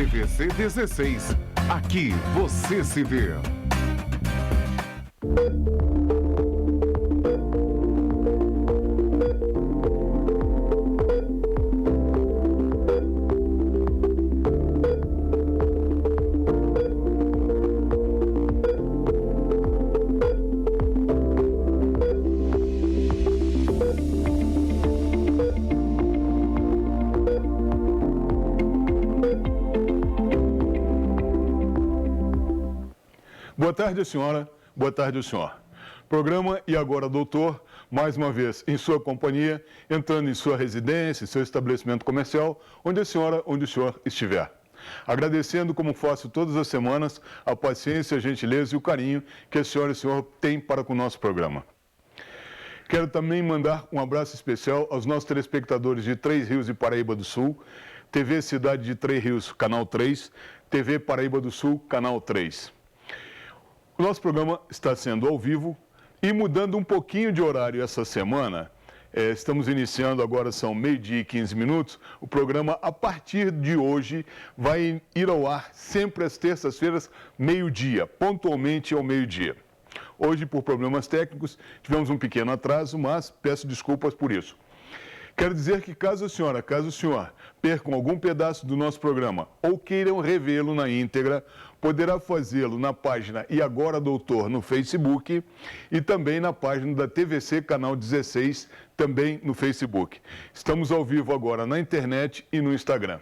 TVC 16. Aqui você se vê. Boa tarde, senhora. Boa tarde, senhor. Programa E Agora, Doutor, mais uma vez em sua companhia, entrando em sua residência, em seu estabelecimento comercial, onde a senhora, onde o senhor estiver. Agradecendo, como faço todas as semanas, a paciência, a gentileza e o carinho que a senhora e o senhor têm para com o nosso programa. Quero também mandar um abraço especial aos nossos telespectadores de Três Rios e Paraíba do Sul, TV Cidade de Três Rios, Canal 3, TV Paraíba do Sul, Canal 3. O nosso programa está sendo ao vivo e mudando um pouquinho de horário essa semana. Estamos iniciando agora, são 12h e 15 minutos. O programa, a partir de hoje, vai ir ao ar sempre às terças-feiras, meio-dia, pontualmente ao meio-dia. Hoje, por problemas técnicos, tivemos um pequeno atraso, mas peço desculpas por isso. Quero dizer que caso o senhor percam algum pedaço do nosso programa ou queiram revê-lo na íntegra, poderá fazê-lo na página E Agora Doutor no Facebook e também na página da TVC Canal 16, também no Facebook. Estamos ao vivo agora na internet e no Instagram.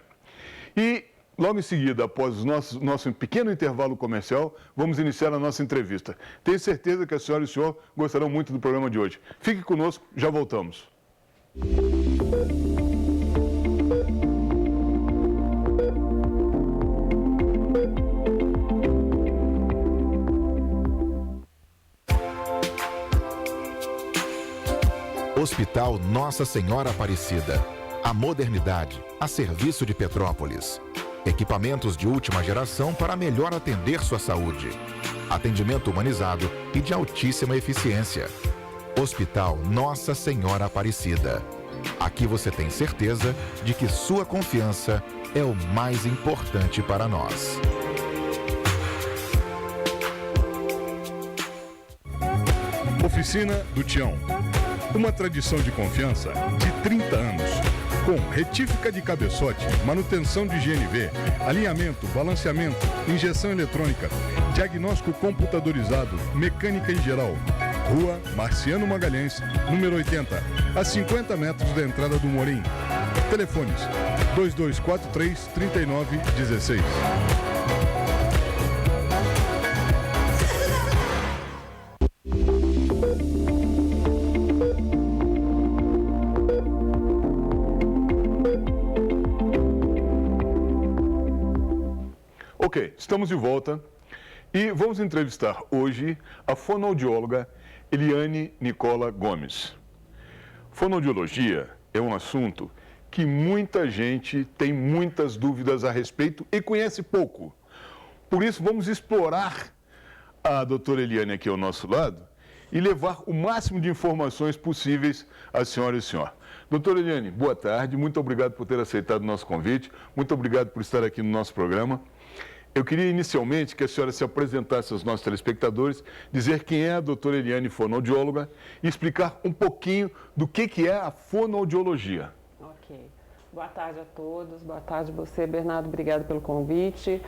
E logo em seguida, após o nosso pequeno intervalo comercial, vamos iniciar a nossa entrevista. Tenho certeza que a senhora e o senhor gostarão muito do programa de hoje. Fique conosco, já voltamos. Hospital Nossa Senhora Aparecida. A modernidade a serviço de Petrópolis. Equipamentos de última geração para melhor atender sua saúde. Atendimento humanizado e de altíssima eficiência. Hospital Nossa Senhora Aparecida. Aqui você tem certeza de que sua confiança é o mais importante para nós. Oficina do Tião. Uma tradição de confiança de 30 anos. Com retífica de cabeçote, manutenção de GNV, alinhamento, balanceamento, injeção eletrônica, diagnóstico computadorizado, mecânica em geral. Rua Marciano Magalhães, número 80, a 50 metros da entrada do Morim. Telefones 2243-3916. Ok, estamos de volta e vamos entrevistar hoje a fonoaudióloga Eliane Nicola Gomes. Fonoaudiologia é um assunto que muita gente tem muitas dúvidas a respeito e conhece pouco. Por isso, vamos explorar a doutora Eliane aqui ao nosso lado e levar o máximo de informações possíveis à senhora e ao senhor. Doutora Eliane, boa tarde, muito obrigado por ter aceitado o nosso convite, muito obrigado por estar aqui no nosso programa. Eu queria inicialmente que a senhora se apresentasse aos nossos telespectadores, dizer quem é a doutora Eliane, fonoaudióloga, e explicar um pouquinho do que é a fonoaudiologia. Ok. Boa tarde a todos, boa tarde a você, Bernardo, obrigado pelo convite.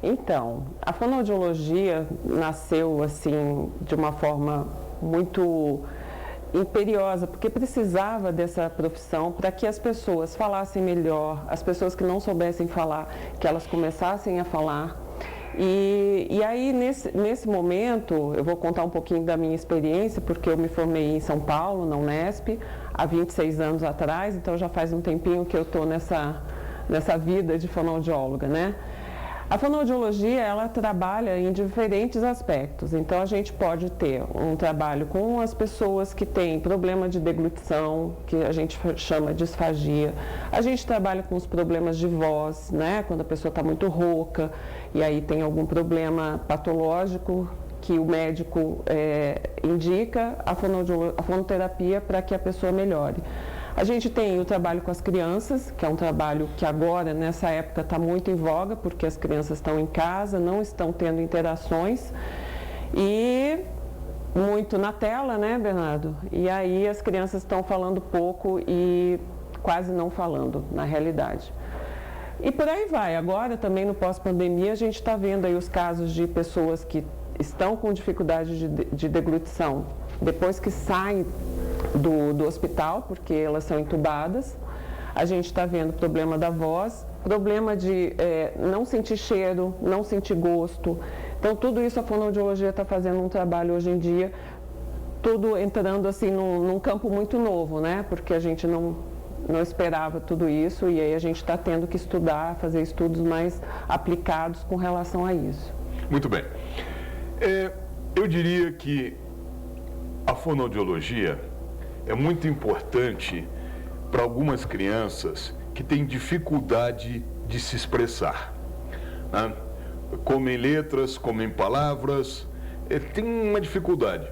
Então, a fonoaudiologia nasceu assim de uma forma muito imperiosa, porque precisava dessa profissão para que as pessoas falassem melhor, as pessoas que não soubessem falar, que elas começassem a falar. E aí, nesse momento, eu vou contar um pouquinho da minha experiência, porque eu me formei em São Paulo, na Unesp, há 26 anos atrás, então já faz um tempinho que eu estou nessa vida de fonoaudióloga, né? A fonoaudiologia, ela trabalha em diferentes aspectos, então a gente pode ter um trabalho com as pessoas que têm problema de deglutição, que a gente chama de disfagia. A gente trabalha com os problemas de voz, né, quando a pessoa está muito rouca e aí tem algum problema patológico que o médico indica a fonoterapia para que a pessoa melhore. A gente tem o trabalho com as crianças, que é um trabalho que agora, nessa época, está muito em voga, porque as crianças estão em casa, não estão tendo interações e muito na tela, né, Bernardo? E aí as crianças estão falando pouco e quase não falando, na realidade. E por aí vai. Agora, também no pós-pandemia, a gente está vendo aí os casos de pessoas que estão com dificuldade de deglutição depois que saem do hospital, porque elas são entubadas. A gente está vendo problema da voz, problema de não sentir cheiro, não sentir gosto. Então, tudo isso a fonoaudiologia está fazendo um trabalho hoje em dia, tudo entrando assim num campo muito novo, né? Porque a gente não esperava tudo isso e aí a gente está tendo que estudar, fazer estudos mais aplicados com relação a isso. Muito bem. Eu diria que a fonoaudiologia é muito importante para algumas crianças que têm dificuldade de se expressar, né? Como em letras, como em palavras, tem uma dificuldade.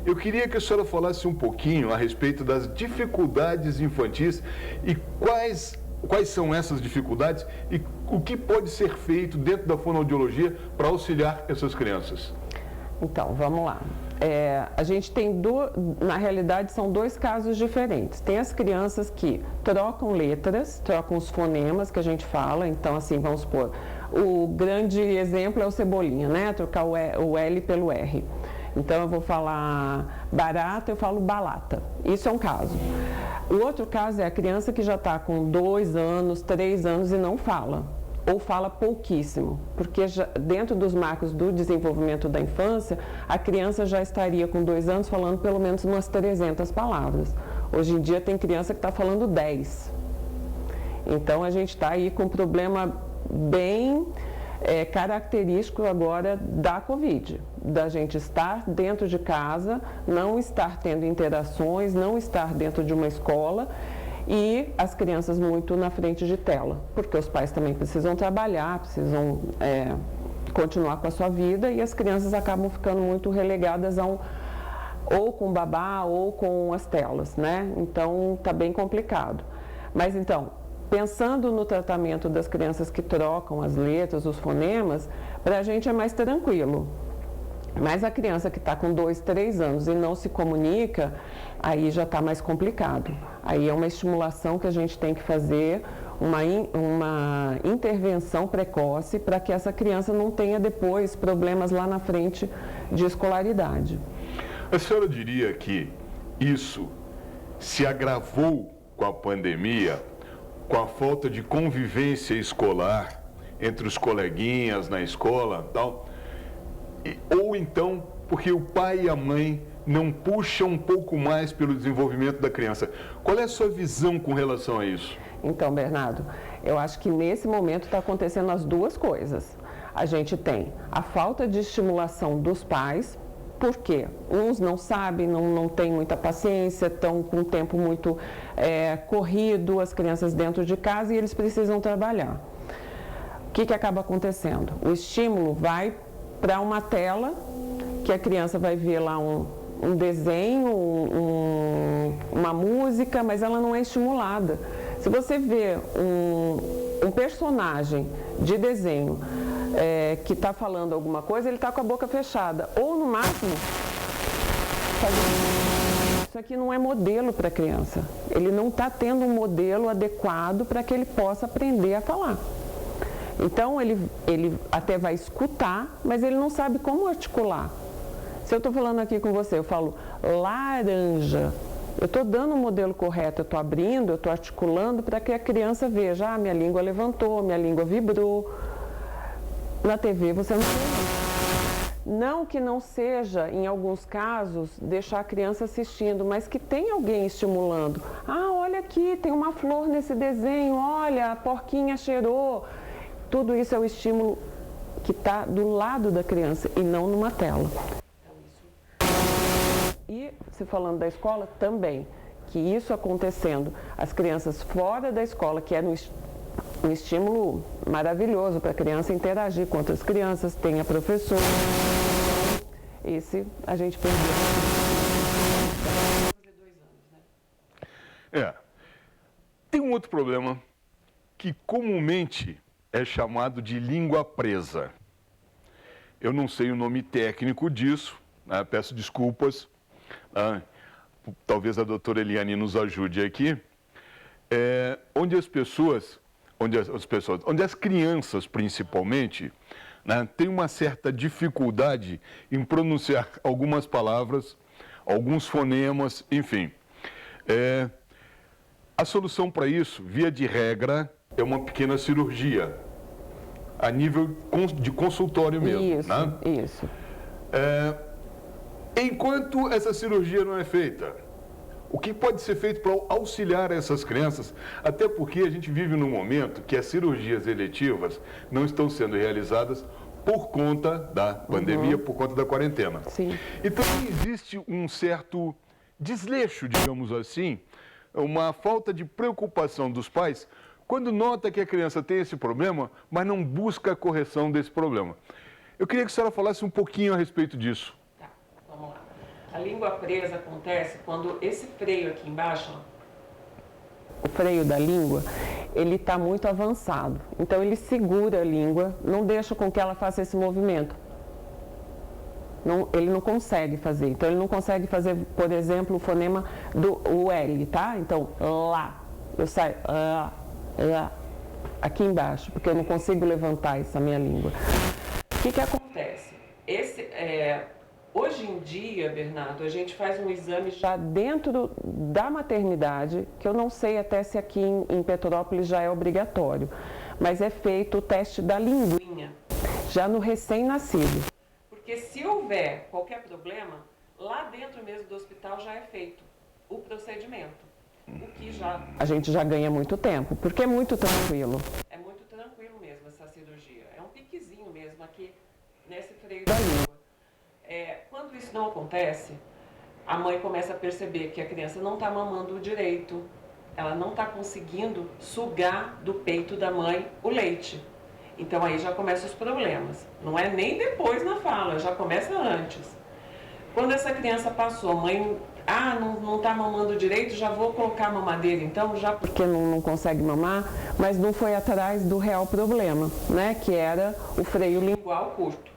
Eu queria que a senhora falasse um pouquinho a respeito das dificuldades infantis e quais são essas dificuldades e o que pode ser feito dentro da fonoaudiologia para auxiliar essas crianças. Então, vamos lá. A gente tem, na realidade, são dois casos diferentes. Tem as crianças que trocam letras, trocam os fonemas que a gente fala. Então, assim, vamos supor, o grande exemplo é o Cebolinha, né? Trocar o L pelo R. Então, eu vou falar barata, eu falo balata. Isso é um caso. O outro caso é a criança que já está com 2 anos, 3 anos e não fala. Ou fala pouquíssimo, porque dentro dos marcos do desenvolvimento da infância, a criança já estaria com 2 anos falando pelo menos umas 300 palavras. Hoje em dia tem criança que está falando 10. Então a gente está aí com um problema bem característico agora da Covid, da gente estar dentro de casa, não estar tendo interações, não estar dentro de uma escola, e as crianças muito na frente de tela, porque os pais também precisam trabalhar, precisam continuar com a sua vida e as crianças acabam ficando muito relegadas ou com babá ou com as telas, né? Então, está bem complicado. Mas então, pensando no tratamento das crianças que trocam as letras, os fonemas, para a gente é mais tranquilo. Mas a criança que está com 2, 3 anos e não se comunica, aí já está mais complicado. Aí é uma estimulação que a gente tem que fazer, uma intervenção precoce para que essa criança não tenha depois problemas lá na frente de escolaridade. A senhora diria que isso se agravou com a pandemia, com a falta de convivência escolar entre os coleguinhas na escola e tal? Ou então, porque o pai e a mãe não puxam um pouco mais pelo desenvolvimento da criança. Qual é a sua visão com relação a isso? Então, Bernardo, eu acho que nesse momento está acontecendo as duas coisas. A gente tem a falta de estimulação dos pais, porque uns não sabem, não têm muita paciência, estão com um tempo muito corrido, as crianças dentro de casa e eles precisam trabalhar. O que acaba acontecendo? O estímulo vai para uma tela, que a criança vai ver lá um desenho, uma música, mas ela não é estimulada. Se você vê um personagem de desenho que está falando alguma coisa, ele está com a boca fechada. Ou, no máximo, isso aqui não é modelo para a criança. Ele não está tendo um modelo adequado para que ele possa aprender a falar. Então, ele até vai escutar, mas ele não sabe como articular. Se eu estou falando aqui com você, eu falo laranja, eu estou dando o modelo correto, eu estou abrindo, eu estou articulando para que a criança veja, minha língua levantou, minha língua vibrou. Na TV você não tem isso. Não que não seja, em alguns casos, deixar a criança assistindo, mas que tem alguém estimulando. Olha aqui, tem uma flor nesse desenho, olha, a porquinha cheirou. Tudo isso é o estímulo que está do lado da criança e não numa tela. E, se falando da escola, também, que isso acontecendo, as crianças fora da escola, que é um estímulo maravilhoso para a criança interagir com outras crianças, tem a professora, esse a gente perdeu. um outro problema que comumente é chamado de língua presa. Eu não sei o nome técnico disso, né? Peço desculpas, talvez a doutora Eliane nos ajude aqui, onde as crianças principalmente, né, têm uma certa dificuldade em pronunciar algumas palavras, alguns fonemas, enfim. A solução para isso, via de regra, é uma pequena cirurgia, a nível de consultório mesmo. Isso, né? Isso. Enquanto essa cirurgia não é feita, o que pode ser feito para auxiliar essas crianças? Até porque a gente vive num momento que as cirurgias eletivas não estão sendo realizadas por conta da pandemia, por conta da quarentena. Sim. Então existe um certo desleixo, digamos assim, uma falta de preocupação dos pais quando nota que a criança tem esse problema, mas não busca a correção desse problema. Eu queria que a senhora falasse um pouquinho a respeito disso. Tá, vamos lá. A língua presa acontece quando esse freio aqui embaixo, o freio da língua, ele está muito avançado. Então ele segura a língua, não deixa com que ela faça esse movimento. Ele não consegue fazer. Então ele não consegue fazer, por exemplo, o fonema do L, tá? Então, lá. Eu saio lá, aqui embaixo, porque eu não consigo levantar essa minha língua. O que acontece? Hoje em dia, Bernardo, a gente faz um exame já dentro da maternidade, que eu não sei até se aqui em Petrópolis já é obrigatório, mas é feito o teste da linguinha, já no recém-nascido. Porque se houver qualquer problema, lá dentro mesmo do hospital já é feito o procedimento, o que a gente já ganha muito tempo, porque é muito tranquilo. É muito tranquilo mesmo essa cirurgia, é um piquezinho mesmo aqui nesse freio da língua. Quando isso não acontece, a mãe começa a perceber que a criança não está mamando direito, ela não está conseguindo sugar do peito da mãe o leite. Então aí já começam os problemas. Não é nem depois na fala, já começa antes. Quando essa criança passou, a mãe, não está mamando direito, já vou colocar a mamadeira então, já porque não consegue mamar, mas não foi atrás do real problema, né? Que era o freio lingual curto.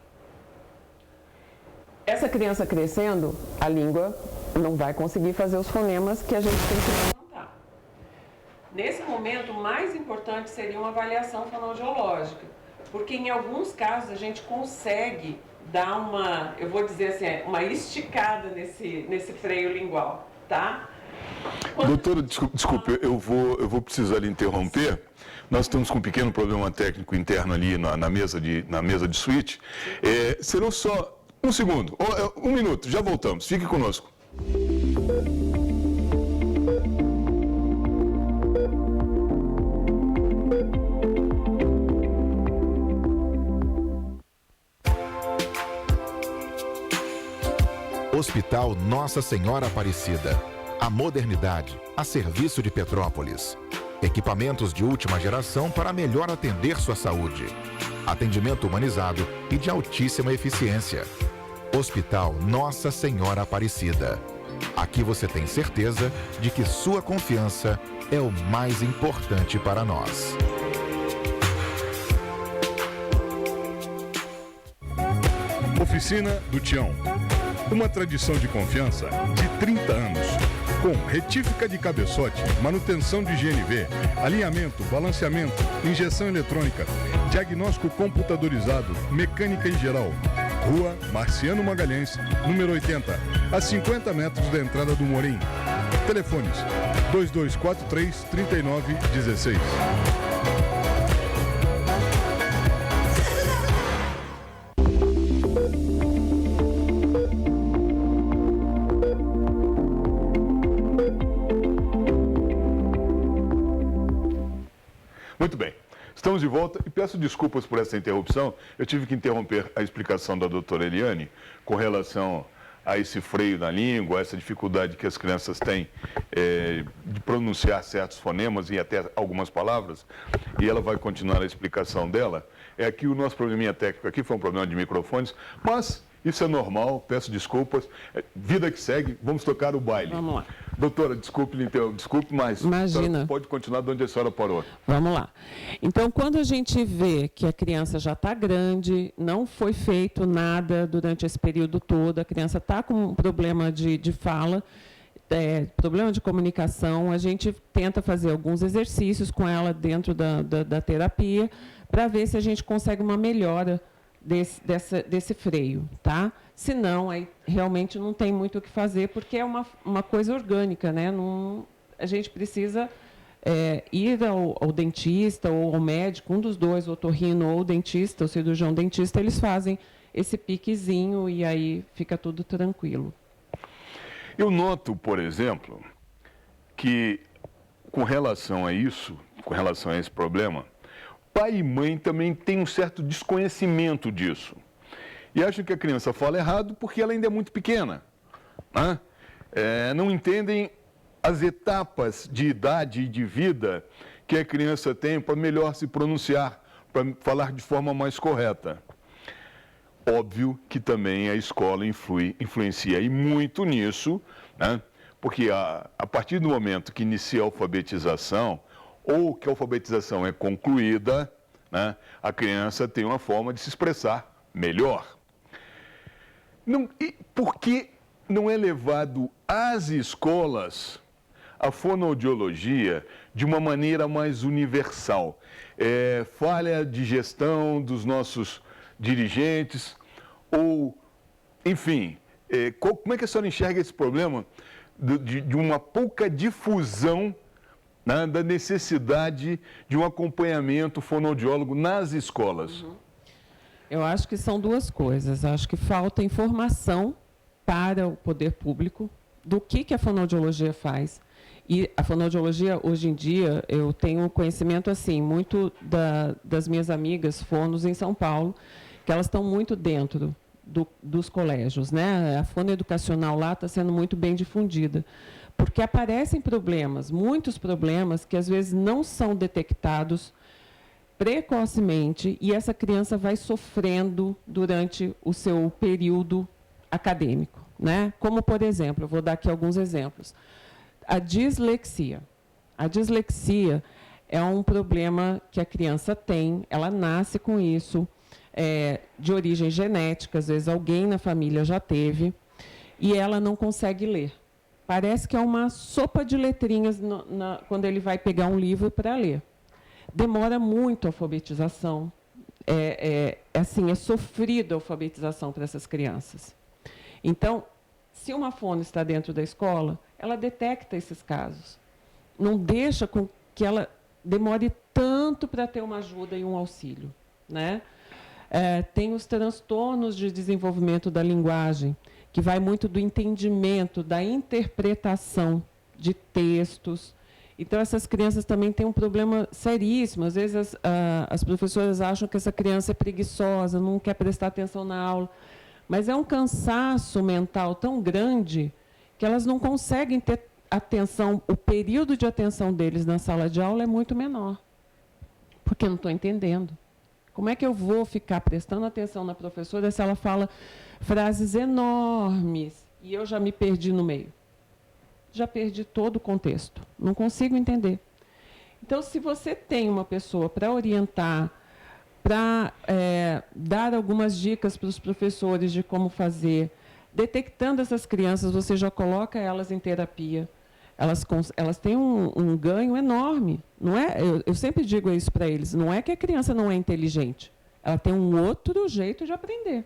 Essa criança crescendo, a língua não vai conseguir fazer os fonemas que a gente tem que levantar. Nesse momento, o mais importante seria uma avaliação fonoaudiológica, porque em alguns casos a gente consegue dar uma, eu vou dizer assim, uma esticada nesse freio lingual, tá? Doutora, desculpe, eu vou precisar lhe interromper. Nós estamos com um pequeno problema técnico interno ali na mesa de switch. Serão só um segundo, um minuto, já voltamos. Fique conosco. Hospital Nossa Senhora Aparecida. A modernidade a serviço de Petrópolis. Equipamentos de última geração para melhor atender sua saúde. Atendimento humanizado e de altíssima eficiência. Hospital Nossa Senhora Aparecida. Aqui você tem certeza de que sua confiança é o mais importante para nós. Oficina do Tião. Uma tradição de confiança de 30 anos. Com retífica de cabeçote, manutenção de GNV, alinhamento, balanceamento, injeção eletrônica, diagnóstico computadorizado, mecânica em geral. Rua Marciano Magalhães, número 80, a 50 metros da entrada do Morim. Telefones 2243-3916. Muito bem, estamos de volta e peço desculpas por essa interrupção. Eu tive que interromper a explicação da doutora Eliane com relação a esse freio na língua, essa dificuldade que as crianças têm de pronunciar certos fonemas e até algumas palavras, e ela vai continuar a explicação dela. Aqui o nosso probleminha técnico aqui foi um problema de microfones, mas isso é normal, peço desculpas. Vida que segue, vamos tocar o baile. Vamos lá. Doutora, desculpe, mas Imagina. pode continuar de onde a senhora parou. Vamos lá. Então, quando a gente vê que a criança já está grande, não foi feito nada durante esse período todo, a criança está com um problema de fala, problema de comunicação, a gente tenta fazer alguns exercícios com ela dentro da terapia para ver se a gente consegue uma melhora desse freio, tá? Se não, aí realmente não tem muito o que fazer, porque é uma coisa orgânica, né? A gente precisa ir ao dentista ou ao médico, um dos dois, o otorrino ou o dentista, o cirurgião dentista, eles fazem esse piquezinho e aí fica tudo tranquilo. Eu noto, por exemplo, que com relação a isso, com relação a esse problema, pai e mãe também têm um certo desconhecimento disso. E acham que a criança fala errado porque ela ainda é muito pequena. Né? Não entendem as etapas de idade e de vida que a criança tem para melhor se pronunciar, para falar de forma mais correta. Óbvio que também a escola influencia e muito nisso, né? Porque a partir do momento que inicia a alfabetização, ou que a alfabetização é concluída, né, a criança tem uma forma de se expressar melhor. E por que não é levado às escolas a fonoaudiologia de uma maneira mais universal? Falha de gestão dos nossos dirigentes, ou, enfim, como é que a senhora enxerga esse problema de uma pouca difusão, né, da necessidade de um acompanhamento fonoaudiólogo nas escolas? Uhum. Eu acho que são duas coisas. Acho que falta informação para o poder público do que a fonoaudiologia faz. E a fonoaudiologia, hoje em dia, eu tenho conhecimento, assim, muito das minhas amigas fonos em São Paulo, que elas estão muito dentro dos colégios, né? A fonoeducacional lá está sendo muito bem difundida, porque aparecem problemas, muitos problemas, que às vezes não são detectados precocemente e essa criança vai sofrendo durante o seu período acadêmico, né? Como, por exemplo, eu vou dar aqui alguns exemplos. A dislexia. A dislexia é um problema que a criança tem, ela nasce com isso, de origem genética, às vezes alguém na família já teve, e ela não consegue ler. Parece que é uma sopa de letrinhas quando ele vai pegar um livro para ler. Demora muito a alfabetização, é sofrido a alfabetização para essas crianças. Então, se uma fono está dentro da escola, ela detecta esses casos. Não deixa com que ela demore tanto para ter uma ajuda e um auxílio, né? Tem os transtornos de desenvolvimento da linguagem, que vai muito do entendimento, da interpretação de textos. Então, essas crianças também têm um problema seríssimo. Às vezes, as professoras acham que essa criança é preguiçosa, não quer prestar atenção na aula. Mas é um cansaço mental tão grande que elas não conseguem ter atenção. O período de atenção deles na sala de aula é muito menor, porque não estou entendendo. Como é que eu vou ficar prestando atenção na professora se ela fala frases enormes e eu já me perdi no meio? Já perdi todo o contexto, não consigo entender. Então, se você tem uma pessoa para orientar, para dar algumas dicas para os professores de como fazer, detectando essas crianças, você já coloca elas em terapia. Elas têm um ganho enorme. Não é? Eu sempre digo isso para eles, não é que a criança não é inteligente, ela tem um outro jeito de aprender.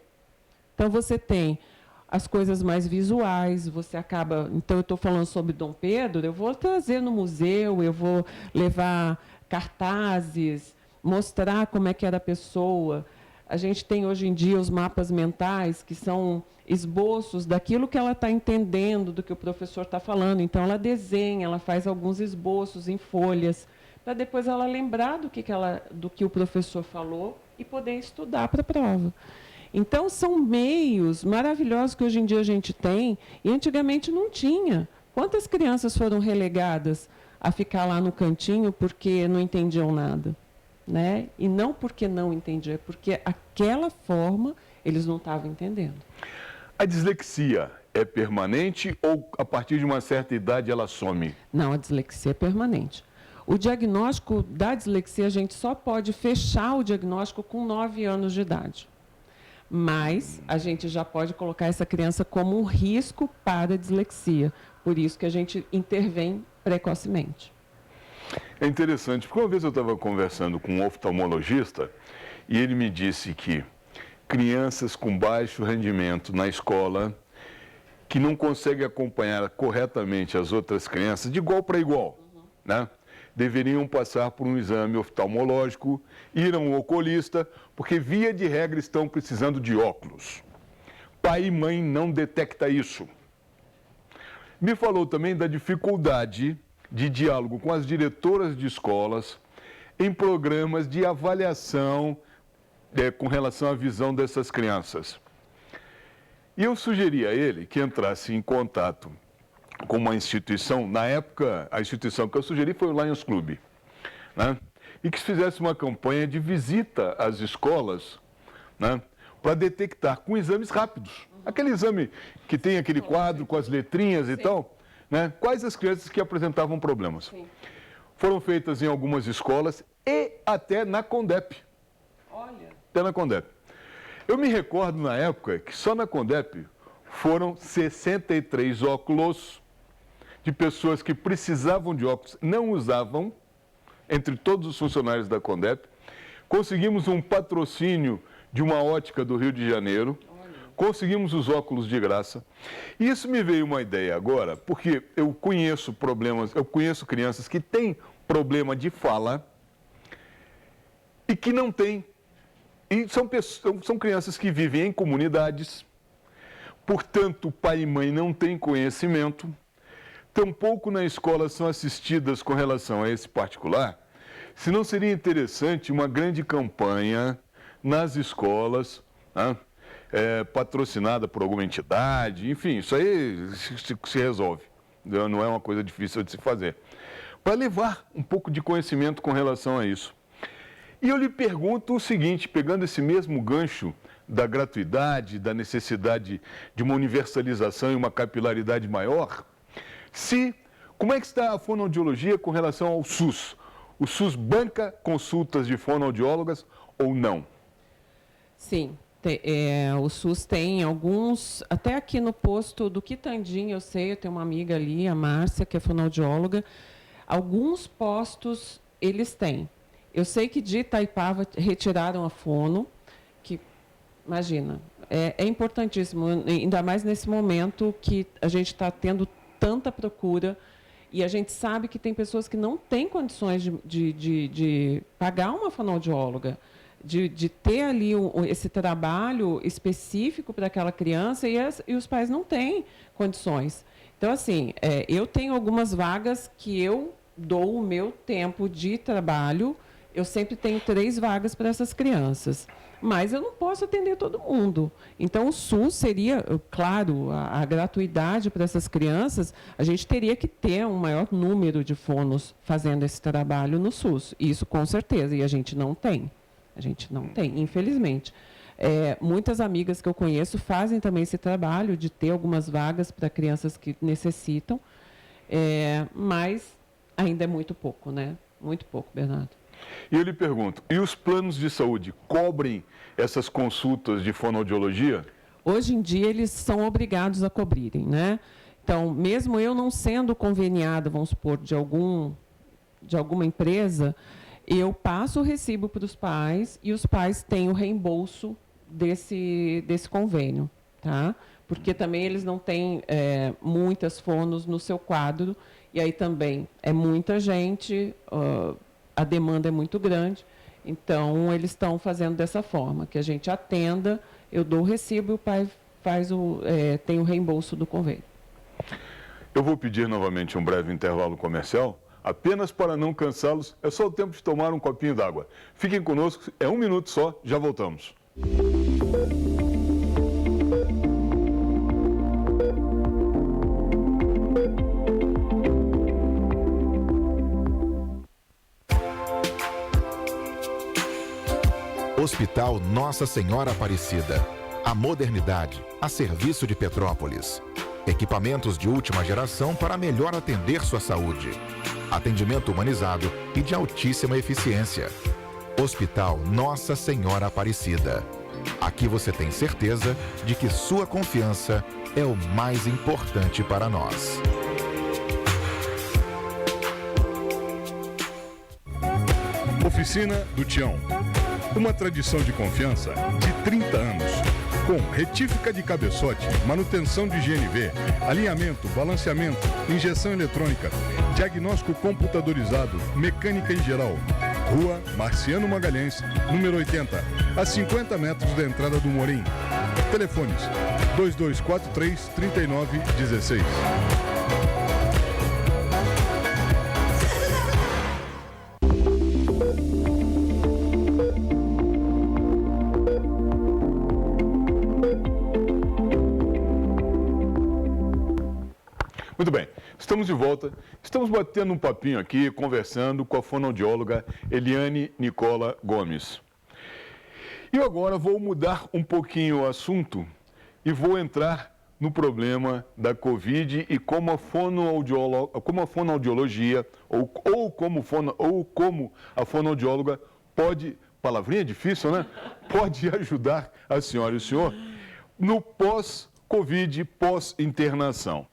Então, você tem as coisas mais visuais, você acaba... Então, eu estou falando sobre Dom Pedro, eu vou trazer no museu, eu vou levar cartazes, mostrar como é que era a pessoa. A gente tem, hoje em dia, os mapas mentais, que são esboços daquilo que ela está entendendo, do que o professor está falando. Então, ela desenha, ela faz alguns esboços em folhas, para depois ela lembrar do que o professor falou e poder estudar para a prova. Então, são meios maravilhosos que hoje em dia a gente tem e antigamente não tinha. Quantas crianças foram relegadas a ficar lá no cantinho porque não entendiam nada? Né? E não porque não entendiam, é porque aquela forma eles não estavam entendendo. A dislexia é permanente ou a partir de uma certa idade ela some? Não, a dislexia é permanente. O diagnóstico da dislexia, a gente só pode fechar o diagnóstico com 9 anos de idade. Mas a gente já pode colocar essa criança como um risco para a dislexia. Por isso que a gente intervém precocemente. É interessante, porque uma vez eu estava conversando com um oftalmologista e ele me disse que crianças com baixo rendimento na escola, que não conseguem acompanhar corretamente as outras crianças, de igual para igual, né? Deveriam passar por um exame oftalmológico, ir a um oculista, porque via de regra estão precisando de óculos. Pai e mãe não detectam isso. Me falou também da dificuldade de diálogo com as diretoras de escolas em programas de avaliação com relação à visão dessas crianças. E eu sugeri a ele que entrasse em contato com uma instituição, na época, a instituição que eu sugeri foi o Lions Club, né? E que fizesse uma campanha de visita às escolas, né? Para detectar com exames rápidos. Aquele exame que tem aquele quadro com as letrinhas e tal, né? Quais as crianças que apresentavam problemas. Sim. Foram feitas em algumas escolas e até na Condep. Olha. Até na Condep. Eu me recordo na época que só na Condep foram 63 óculos de pessoas que precisavam de óculos, não usavam, entre todos os funcionários da Condep. Conseguimos um patrocínio de uma ótica do Rio de Janeiro, conseguimos os óculos de graça. E isso me veio uma ideia agora, porque eu conheço crianças que têm problema de fala e que não têm. E são crianças que vivem em comunidades, portanto, pai e mãe não têm conhecimento, tampouco na escola são assistidas com relação a esse particular. Se não seria interessante uma grande campanha nas escolas, né, patrocinada por alguma entidade, enfim, isso aí se resolve, não é uma coisa difícil de se fazer, para levar um pouco de conhecimento com relação a isso. E eu lhe pergunto o seguinte, pegando esse mesmo gancho da gratuidade, da necessidade de uma universalização e uma capilaridade maior, como é que está a fonoaudiologia com relação ao SUS? O SUS banca consultas de fonoaudiólogas ou não? Sim, o SUS tem alguns, até aqui no posto do Quitandinho, eu sei, eu tenho uma amiga ali, a Márcia, que é fonoaudióloga, alguns postos eles têm. Eu sei que de Itaipava retiraram a fono, que, imagina, é importantíssimo, ainda mais nesse momento que a gente está tendo tanta procura e a gente sabe que tem pessoas que não têm condições de pagar uma fonoaudióloga, de ter ali esse trabalho específico para aquela criança e os pais não têm condições. Então, assim, eu tenho algumas vagas que eu dou o meu tempo de trabalho, eu sempre tenho 3 vagas para essas crianças. Mas eu não posso atender todo mundo. Então, o SUS seria, claro, a gratuidade para essas crianças, a gente teria que ter um maior número de fonos fazendo esse trabalho no SUS. Isso, com certeza, e a gente não tem. A gente não tem, infelizmente. Muitas amigas que eu conheço fazem também esse trabalho de ter algumas vagas para crianças que necessitam, mas ainda é muito pouco, né? Muito pouco, Bernardo. E eu lhe pergunto, e os planos de saúde cobrem essas consultas de fonoaudiologia? Hoje em dia, eles são obrigados a cobrirem, né? Então, mesmo eu não sendo conveniada, vamos supor, de alguma empresa, eu passo o recibo para os pais e os pais têm o reembolso desse convênio, tá? Porque também eles não têm muitas fonos no seu quadro, e aí também é muita gente, a demanda é muito grande, então eles estão fazendo dessa forma, que a gente atenda, eu dou o recibo e o pai tem o reembolso do convênio. Eu vou pedir novamente um breve intervalo comercial, apenas para não cansá-los, é só o tempo de tomar um copinho d'água. Fiquem conosco, é 1 minuto só, já voltamos. Hospital Nossa Senhora Aparecida. A modernidade a serviço de Petrópolis. Equipamentos de última geração para melhor atender sua saúde. Atendimento humanizado e de altíssima eficiência. Hospital Nossa Senhora Aparecida. Aqui você tem certeza de que sua confiança é o mais importante para nós. Oficina do Tião. Uma tradição de confiança de 30 anos. Com retífica de cabeçote, manutenção de GNV, alinhamento, balanceamento, injeção eletrônica, diagnóstico computadorizado, mecânica em geral. Rua Marciano Magalhães, número 80, a 50 metros da entrada do Morim. Telefones 2243-3916. Muito bem, estamos de volta. Estamos batendo um papinho aqui, conversando com a fonoaudióloga Eliane Nicola Gomes. E eu agora vou mudar um pouquinho o assunto e vou entrar no problema da Covid e como a fonoaudiologia ou como a fonoaudióloga pode, palavrinha difícil, né? Pode ajudar a senhora e o senhor no pós-Covid, pós-internação.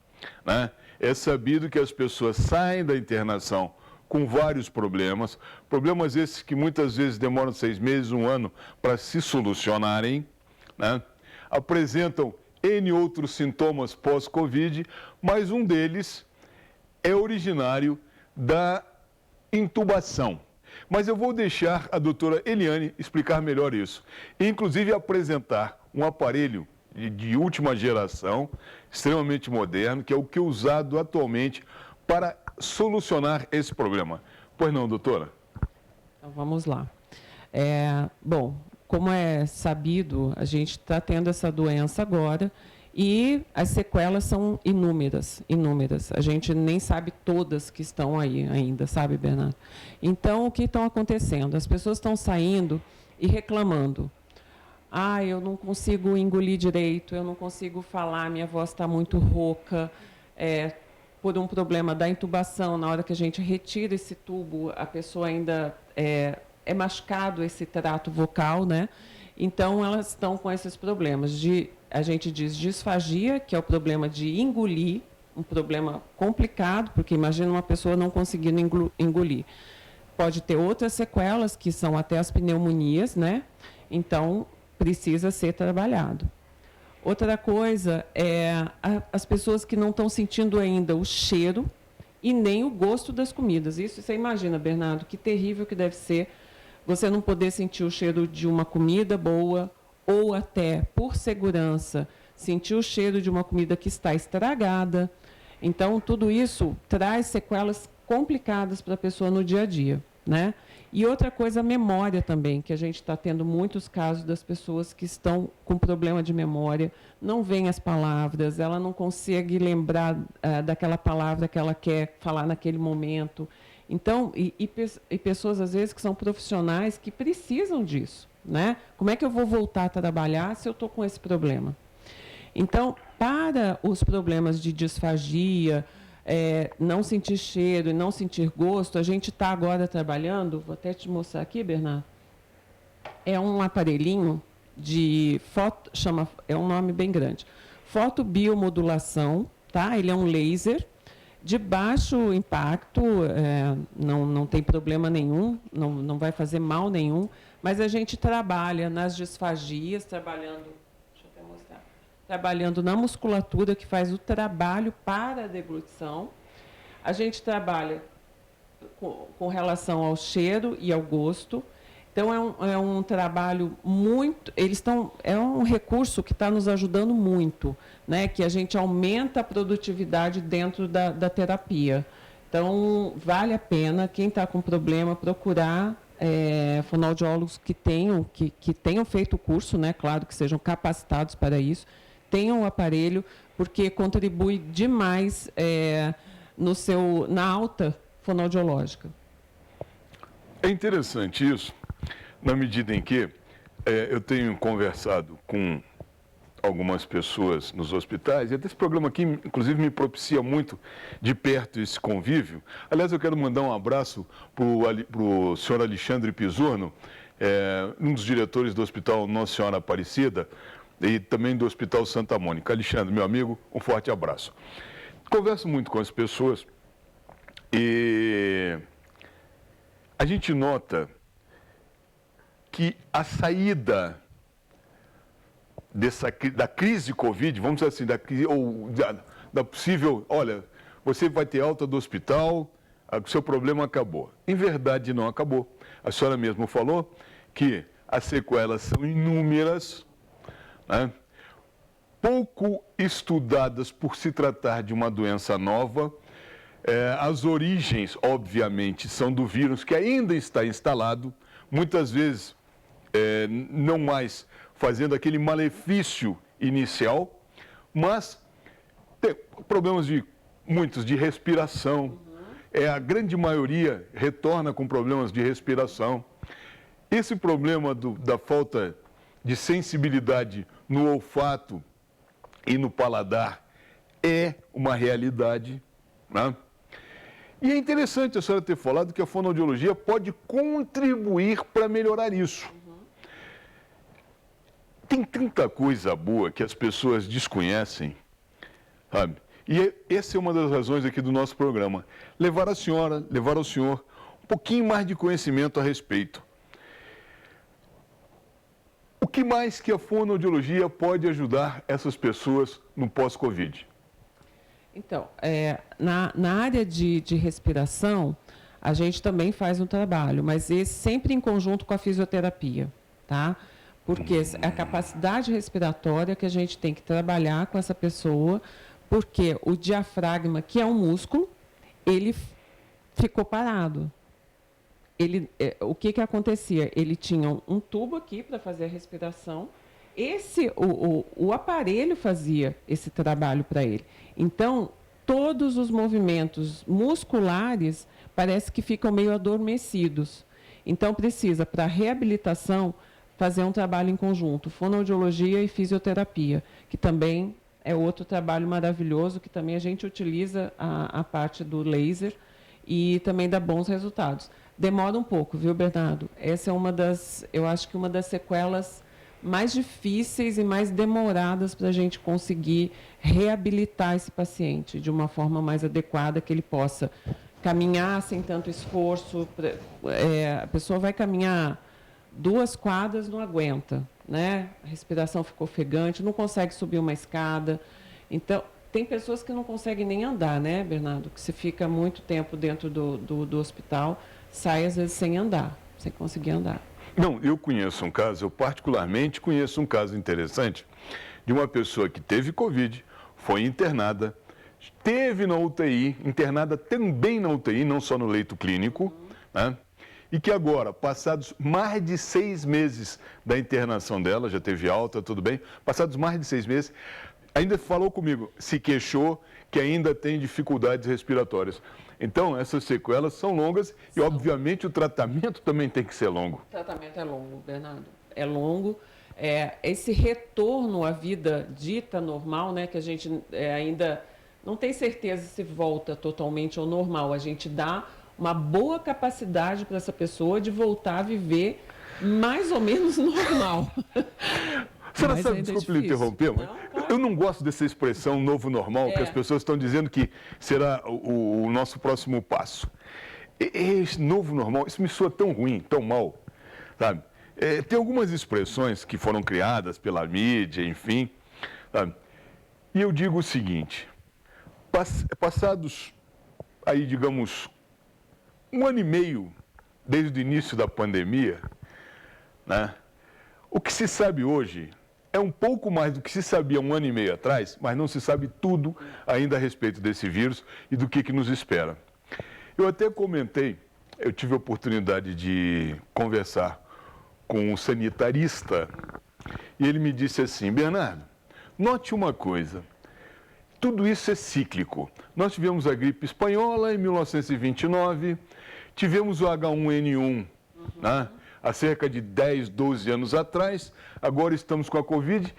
Né? É sabido que as pessoas saem da internação com vários problemas esses que muitas vezes demoram 6 meses, 1 ano para se solucionarem, né? Apresentam N outros sintomas pós-Covid, mas um deles é originário da intubação. Mas eu vou deixar a doutora Eliane explicar melhor isso, e inclusive apresentar um aparelho de última geração, extremamente moderno, que é o que é usado atualmente para solucionar esse problema. Pois não, doutora? Então, vamos lá. Bom, como é sabido, a gente está tendo essa doença agora e as sequelas são inúmeras. A gente nem sabe todas que estão aí ainda, sabe, Bernardo? Então, o que está acontecendo? As pessoas estão saindo e reclamando. Eu não consigo engolir direito, eu não consigo falar, minha voz está muito rouca, por um problema da intubação. Na hora que a gente retira esse tubo, a pessoa ainda é machucado esse trato vocal, né? Então, elas estão com esses problemas a gente diz disfagia, que é o problema de engolir, um problema complicado, porque imagina uma pessoa não conseguindo engolir. Pode ter outras sequelas, que são até as pneumonias, né? Então, precisa ser trabalhado. Outra coisa é as pessoas que não estão sentindo ainda o cheiro e nem o gosto das comidas. Isso você imagina, Bernardo, que terrível que deve ser você não poder sentir o cheiro de uma comida boa ou até, por segurança, sentir o cheiro de uma comida que está estragada. Então, tudo isso traz sequelas complicadas para a pessoa no dia a dia, né? E outra coisa, a memória também, que a gente está tendo muitos casos das pessoas que estão com problema de memória, não veem as palavras, ela não consegue lembrar daquela palavra que ela quer falar naquele momento. Então, e pessoas, às vezes, que são profissionais que precisam disso, né? Como é que eu vou voltar a trabalhar se eu estou com esse problema? Então, para os problemas de disfagia, não sentir cheiro e não sentir gosto, a gente está agora trabalhando, vou até te mostrar aqui, Bernardo, é um aparelhinho de é um nome bem grande, fotobiomodulação, tá? Ele é um laser de baixo impacto, não tem problema nenhum, não vai fazer mal nenhum, mas a gente trabalha nas disfagias, trabalhando na musculatura que faz o trabalho para a deglutição. A gente trabalha com relação ao cheiro e ao gosto. Então, é um trabalho muito... é um recurso que está nos ajudando muito, né? Que a gente aumenta a produtividade dentro da terapia. Então, vale a pena, quem está com problema, procurar fonoaudiólogos que tenham feito o curso, né? Claro, que sejam capacitados para isso, tenham o aparelho, porque contribui demais na alta fonoaudiológica. É interessante isso, na medida em que eu tenho conversado com algumas pessoas nos hospitais, e até esse programa aqui, inclusive, me propicia muito de perto esse convívio. Aliás, eu quero mandar um abraço para o senhor Alexandre Pisurno, um dos diretores do Hospital Nossa Senhora Aparecida e também do Hospital Santa Mônica. Alexandre, meu amigo, um forte abraço. Converso muito com as pessoas e a gente nota que a saída da crise Covid, vamos dizer assim, da possível, olha, você vai ter alta do hospital, o seu problema acabou. Em verdade, não acabou. A senhora mesmo falou que as sequelas são inúmeras, né? Pouco estudadas por se tratar de uma doença nova. As origens, obviamente, são do vírus que ainda está instalado, muitas vezes não mais fazendo aquele malefício inicial, mas tem problemas muitos de respiração. A grande maioria retorna com problemas de respiração. Esse problema da falta de sensibilidade no olfato e no paladar é uma realidade, né? E é interessante a senhora ter falado que a fonoaudiologia pode contribuir para melhorar isso. Tem tanta coisa boa que as pessoas desconhecem, sabe? E essa é uma das razões aqui do nosso programa. Levar a senhora, levar ao senhor um pouquinho mais de conhecimento a respeito. O que mais que a fonoaudiologia pode ajudar essas pessoas no pós-Covid? Então, na área de respiração, a gente também faz um trabalho, mas esse sempre em conjunto com a fisioterapia, tá? Porque é a capacidade respiratória que a gente tem que trabalhar com essa pessoa, porque o diafragma, que é um músculo, ele ficou parado. O que acontecia? Ele tinha um tubo aqui para fazer a respiração. O aparelho fazia esse trabalho para ele. Então, todos os movimentos musculares parece que ficam meio adormecidos. Então, precisa, para reabilitação, fazer um trabalho em conjunto, fonoaudiologia e fisioterapia, que também é outro trabalho maravilhoso, que também a gente utiliza a parte do laser e também dá bons resultados. Demora um pouco, viu, Bernardo? Essa é eu acho que uma das sequelas mais difíceis e mais demoradas para a gente conseguir reabilitar esse paciente de uma forma mais adequada, que ele possa caminhar sem tanto esforço. A pessoa vai caminhar 2 quadras, não aguenta, né? A respiração ficou ofegante, não consegue subir uma escada. Então, tem pessoas que não conseguem nem andar, né, Bernardo? Que você fica muito tempo dentro do hospital, sai às vezes sem andar, sem conseguir andar. Não, eu particularmente conheço um caso interessante de uma pessoa que teve Covid, foi internada, esteve na UTI, internada também na UTI, não só no leito clínico, né? E que agora, passados mais de 6 meses da internação dela, já teve alta, tudo bem, passados mais de 6 meses, ainda falou comigo, se queixou que ainda tem dificuldades respiratórias. Então, essas sequelas são longas e, obviamente, o tratamento também tem que ser longo. O tratamento é longo, Bernardo. É longo. Esse retorno à vida dita normal, né, que a gente ainda não tem certeza se volta totalmente ao normal. A gente dá uma boa capacidade para essa pessoa de voltar a viver mais ou menos normal. Senhora sabe, desculpe lhe interromper, mas eu não gosto dessa expressão novo normal, que as pessoas estão dizendo que será o nosso próximo passo. Esse novo normal, isso me soa tão ruim, tão mal, sabe? Tem algumas expressões que foram criadas pela mídia, enfim, sabe? E eu digo o seguinte, passados aí, digamos, 1 ano e meio desde o início da pandemia, né? O que se sabe hoje é um pouco mais do que se sabia 1 ano e meio atrás, mas não se sabe tudo ainda a respeito desse vírus e do que nos espera. Eu até comentei, eu tive a oportunidade de conversar com um sanitarista e ele me disse assim, Bernardo, note uma coisa, tudo isso é cíclico. Nós tivemos a gripe espanhola em 1929, tivemos o H1N1, né? Há cerca de 10, 12 anos atrás, agora estamos com a Covid.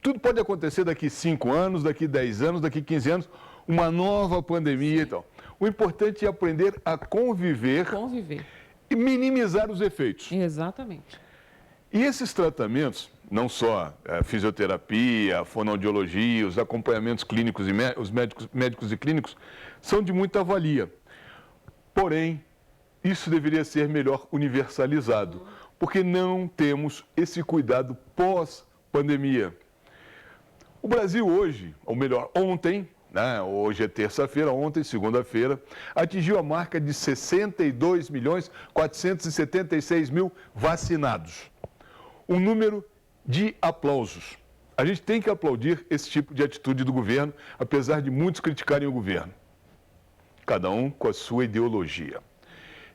Tudo pode acontecer daqui 5 anos, daqui 10 anos, daqui 15 anos, uma nova pandemia e tal. O importante é aprender a conviver e minimizar os efeitos. Exatamente. E esses tratamentos, não só a fisioterapia, a fonoaudiologia, os acompanhamentos clínicos e os médicos e clínicos, são de muita valia. Porém, isso deveria ser melhor universalizado, porque não temos esse cuidado pós-pandemia. O Brasil hoje, ou melhor, ontem, né, hoje é terça-feira, ontem, segunda-feira, atingiu a marca de 62.476.000 vacinados. Um número de aplausos. A gente tem que aplaudir esse tipo de atitude do governo, apesar de muitos criticarem o governo. Cada um com a sua ideologia.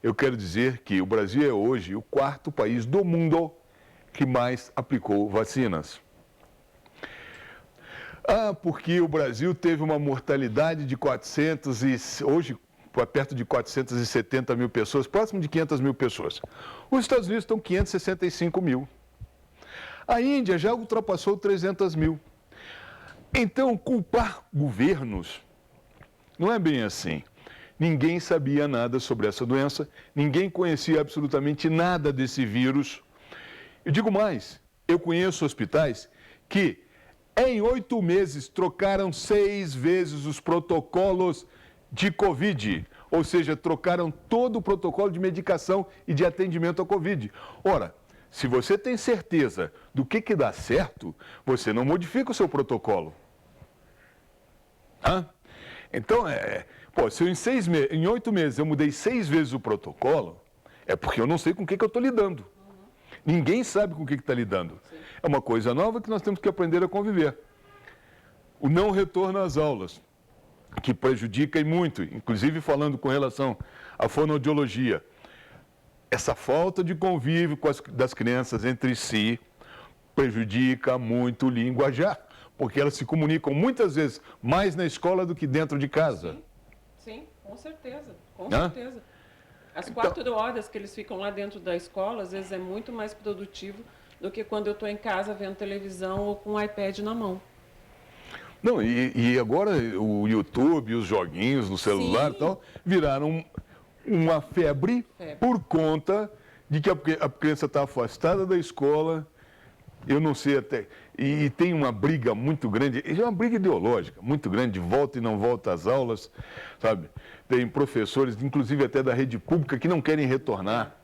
Eu quero dizer que o Brasil é hoje o 4º país do mundo que mais aplicou vacinas. Porque o Brasil teve uma mortalidade de hoje perto de 470 mil pessoas, próximo de 500 mil pessoas. Os Estados Unidos estão 565 mil. A Índia já ultrapassou 300 mil. Então, culpar governos não é bem assim. Ninguém sabia nada sobre essa doença, ninguém conhecia absolutamente nada desse vírus. Eu digo mais, eu conheço hospitais que em 8 meses trocaram 6 vezes os protocolos de Covid, ou seja, trocaram todo o protocolo de medicação e de atendimento à Covid. Ora, se você tem certeza do que dá certo, você não modifica o seu protocolo. Então, se em 8 meses eu mudei 6 vezes o protocolo, é porque eu não sei com o que eu estou lidando. Ninguém sabe com o que está lidando. Sim. É uma coisa nova que nós temos que aprender a conviver. O não retorno às aulas, que prejudica e muito, inclusive falando com relação à fonoaudiologia. Essa falta de convívio das crianças entre si prejudica muito o linguajar, porque elas se comunicam muitas vezes mais na escola do que dentro de casa. Sim, com certeza, com certeza. As 4 horas que eles ficam lá dentro da escola, às vezes é muito mais produtivo do que quando eu estou em casa vendo televisão ou com o iPad na mão. Não, e agora o YouTube, os joguinhos no celular e tal, viraram uma febre por conta de que a criança está afastada da escola, eu não sei até... E tem uma briga muito grande, é uma briga ideológica muito grande, de volta e não volta às aulas, sabe? Tem professores, inclusive até da rede pública, que não querem retornar.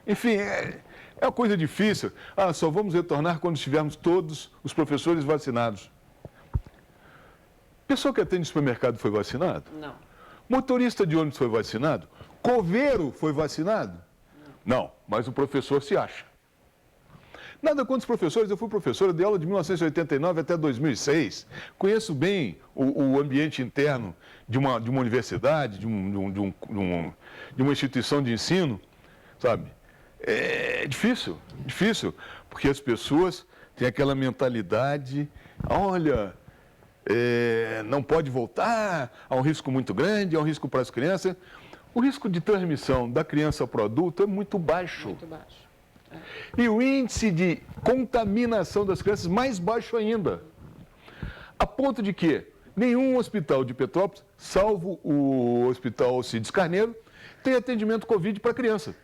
Enfim, é uma coisa difícil. Só vamos retornar quando estivermos todos os professores vacinados. Pessoa que atende supermercado foi vacinado? Não. Motorista de ônibus foi vacinado? Coveiro foi vacinado? Não, mas o professor se acha. Nada contra os professores, eu fui professor, eu dei aula de 1989 até 2006. Conheço bem o ambiente interno de uma universidade, de uma instituição de ensino, sabe? É difícil, porque as pessoas têm aquela mentalidade, olha, não pode voltar, há um risco muito grande, há um risco para as crianças. O risco de transmissão da criança para o adulto é muito baixo. Muito baixo. E o índice de contaminação das crianças mais baixo ainda. A ponto de que nenhum hospital de Petrópolis, salvo o Hospital Alcides Carneiro, tem atendimento Covid para criança.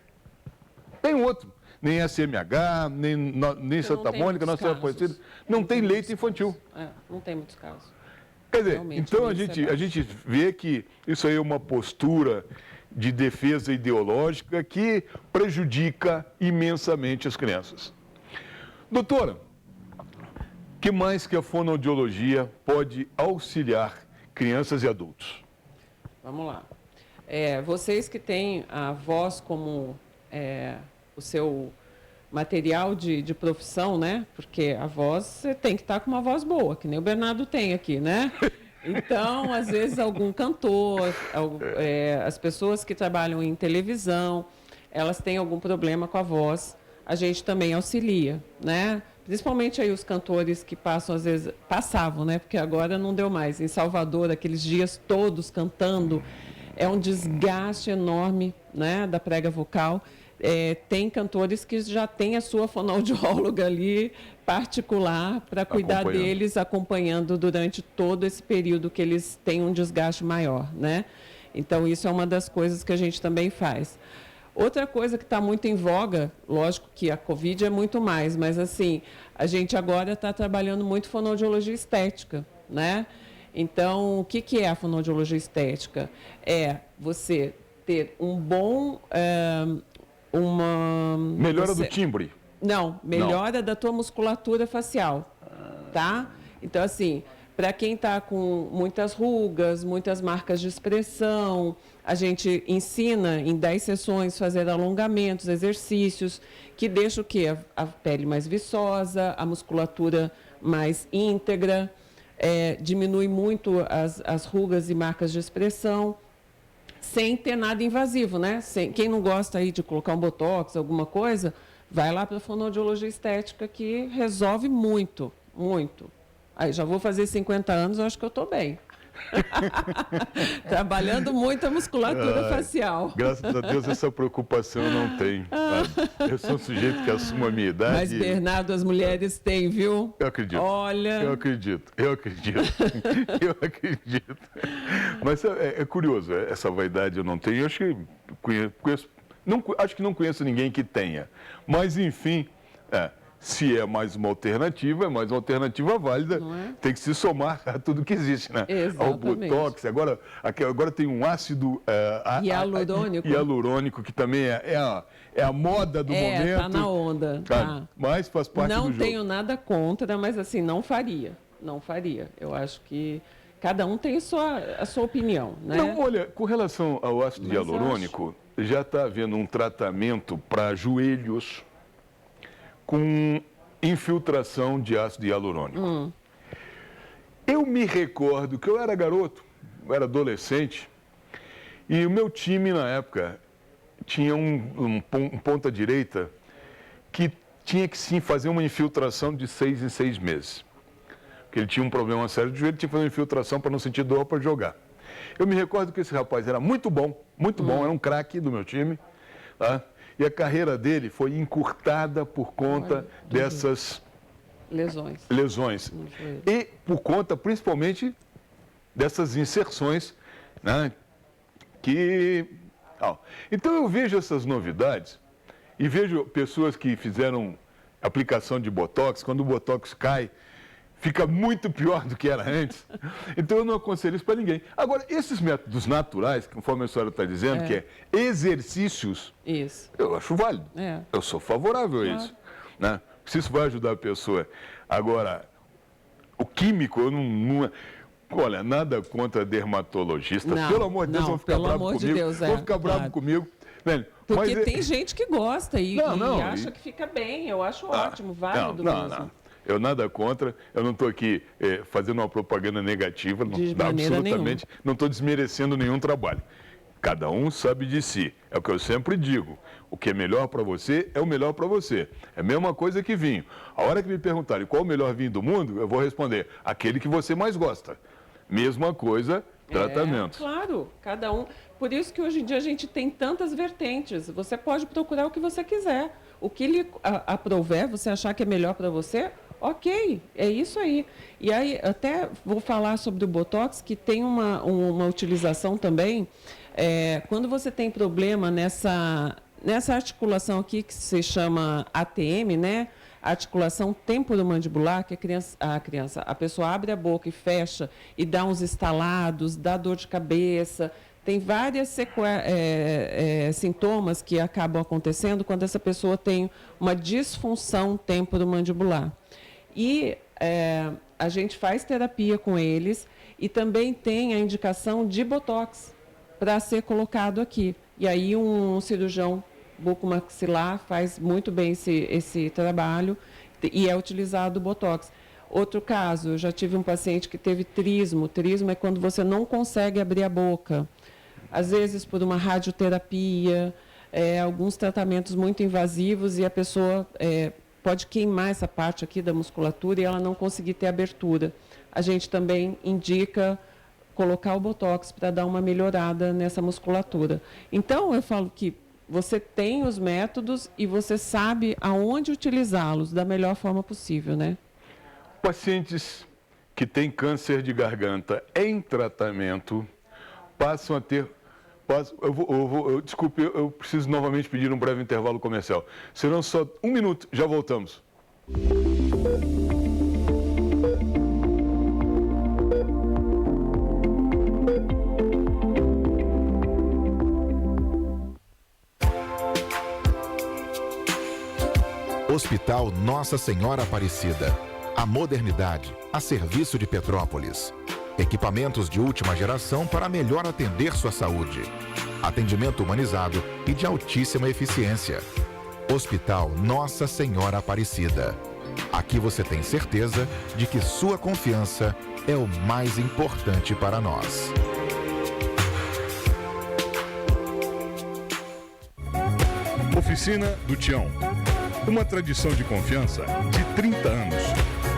Tem outro. Nem SMH, nem Santa Mônica, Nossa Senhora Aparecida. Não tem leito infantil. Não tem muitos casos. Quer dizer, realmente, então a gente vê que isso aí é uma postura de defesa ideológica que prejudica imensamente as crianças. Doutora, que mais que a fonoaudiologia pode auxiliar crianças e adultos? Vamos lá. Vocês que têm a voz como o seu material de profissão, né? Porque a voz, você tem que estar com uma voz boa, que nem o Bernardo tem aqui, né? Então, às vezes, algum cantor, as pessoas que trabalham em televisão, elas têm algum problema com a voz, a gente também auxilia, né? Principalmente aí os cantores que passavam, né? Porque agora não deu mais. Em Salvador, aqueles dias todos cantando, é um desgaste enorme, né? Da prega vocal. tem cantores que já têm a sua fonoaudióloga ali particular para cuidar deles, acompanhando durante todo esse período que eles têm um desgaste maior, né? Então, isso é uma das coisas que a gente também faz. Outra coisa que está muito em voga, lógico que a Covid é muito mais, mas assim, a gente agora está trabalhando muito fonoaudiologia estética, né? Então, o que é a fonoaudiologia estética? É você ter um bom... Melhora do timbre? Não, melhora da tua musculatura facial, tá? Então, assim, para quem está com muitas rugas, muitas marcas de expressão, a gente ensina em 10 sessões fazer alongamentos, exercícios, que deixam o quê? A pele mais viçosa, a musculatura mais íntegra, diminui muito as rugas e marcas de expressão, sem ter nada invasivo, né? Quem não gosta aí de colocar um botox, alguma coisa, vai lá para a fonoaudiologia estética, que resolve muito, muito. Aí já vou fazer 50 anos, eu acho que eu estou bem. Trabalhando muito a musculatura facial. Graças a Deus essa preocupação eu não tenho. Eu sou um sujeito que assumo a minha idade. Mas, Bernardo, as mulheres têm, viu? Eu acredito. Olha... Eu acredito. Mas é curioso, essa vaidade eu não tenho. Eu acho que conheço, acho que não conheço ninguém que tenha. Mas, enfim... Se é mais uma alternativa, é mais uma alternativa válida, tem que se somar a tudo que existe, né? Exatamente. Ao Botox, agora tem um ácido hialurônico, que também é a moda do momento. Está na onda. Tá. Mas faz parte do jogo. Não tenho nada contra, mas assim, não faria. Eu acho que cada um tem a sua opinião, né? Não, olha, com relação ao ácido hialurônico, já está havendo um tratamento para joelhos com infiltração de ácido hialurônico. Eu me recordo que eu era garoto, eu era adolescente, e o meu time na época tinha um ponta-direita que tinha que sim fazer uma infiltração de 6 em 6 meses. Porque ele tinha um problema sério de joelho, tinha que fazer uma infiltração para não sentir dor para jogar. Eu me recordo que esse rapaz era muito bom, era um craque do meu time, tá? E a carreira dele foi encurtada por conta dessas lesões. E por conta, principalmente, dessas inserções, né? Então eu vejo essas novidades e vejo pessoas que fizeram aplicação de Botox, quando o Botox cai, fica muito pior do que era antes. Então eu não aconselho isso para ninguém. Agora, esses métodos naturais, conforme a senhora está dizendo, que é exercícios, eu acho válido. Eu sou favorável a isso. Né? Se isso vai ajudar a pessoa. Agora, o químico, eu não olha, nada contra dermatologista. Pelo amor de Deus, vão ficar bravos comigo. Vão ficar bravos comigo. Velho, porque tem gente que gosta e acha que fica bem. Eu acho ótimo, válido mesmo. Não. Eu nada contra, eu não estou aqui fazendo uma propaganda negativa, absolutamente, não estou desmerecendo nenhum trabalho. Cada um sabe de si, é o que eu sempre digo. O que é melhor para você é o melhor para você. É a mesma coisa que vinho. A hora que me perguntarem qual o melhor vinho do mundo, eu vou responder, aquele que você mais gosta. Mesma coisa, tratamentos. Claro, cada um. Por isso que hoje em dia a gente tem tantas vertentes. Você pode procurar o que você quiser. O que lhe aprouver, você achar que é melhor para você, ok, é isso aí. E aí, até vou falar sobre o Botox, que tem uma utilização também, quando você tem problema nessa articulação aqui, que se chama ATM, né? Articulação temporomandibular, que a pessoa abre a boca e fecha e dá uns estalados, dá dor de cabeça. Tem vários sintomas que acabam acontecendo quando essa pessoa tem uma disfunção temporomandibular. E a gente faz terapia com eles e também tem a indicação de Botox para ser colocado aqui. E aí um cirurgião bucomaxilar faz muito bem esse trabalho e é utilizado o Botox. Outro caso, eu já tive um paciente que teve trismo. Trismo é quando você não consegue abrir a boca. Às vezes por uma radioterapia, alguns tratamentos muito invasivos e a pessoa pode queimar essa parte aqui da musculatura e ela não conseguir ter abertura. A gente também indica colocar o Botox para dar uma melhorada nessa musculatura. Então, eu falo que você tem os métodos e você sabe aonde utilizá-los da melhor forma possível, né? Pacientes que têm câncer de garganta em tratamento passam a ter... Desculpe, eu preciso novamente pedir um breve intervalo comercial. Serão só 1 minuto, já voltamos. Hospital Nossa Senhora Aparecida. A modernidade a serviço de Petrópolis. Equipamentos de última geração para melhor atender sua saúde. Atendimento humanizado e de altíssima eficiência. Hospital Nossa Senhora Aparecida. Aqui você tem certeza de que sua confiança é o mais importante para nós. Oficina do Tião. Uma tradição de confiança de 30 anos.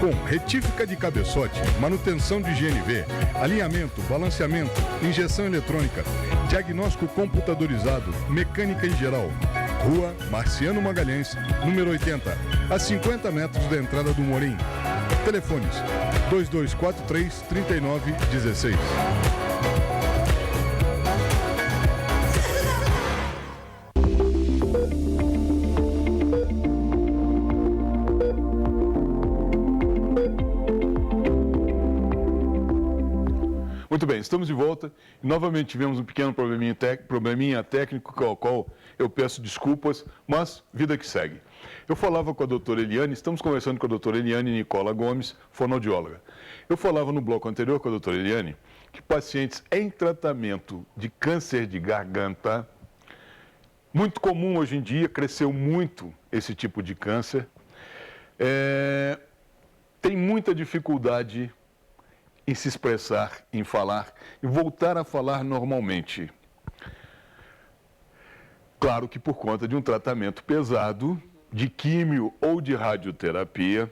Com retífica de cabeçote, manutenção de GNV, alinhamento, balanceamento, injeção eletrônica, diagnóstico computadorizado, mecânica em geral. Rua Marciano Magalhães, número 80, a 50 metros da entrada do Morim. Telefones 2243-3916. Muito bem, estamos de volta e novamente tivemos um pequeno probleminha técnico, ao qual eu peço desculpas, mas vida que segue. Eu falava com a doutora Eliane, estamos conversando com a doutora Eliane Nicola Gomes, fonoaudióloga. Eu falava no bloco anterior com a doutora Eliane que pacientes em tratamento de câncer de garganta, muito comum hoje em dia, cresceu muito esse tipo de câncer, tem muita dificuldade em se expressar, em falar e voltar a falar normalmente. Claro que por conta de um tratamento pesado, de químio ou de radioterapia,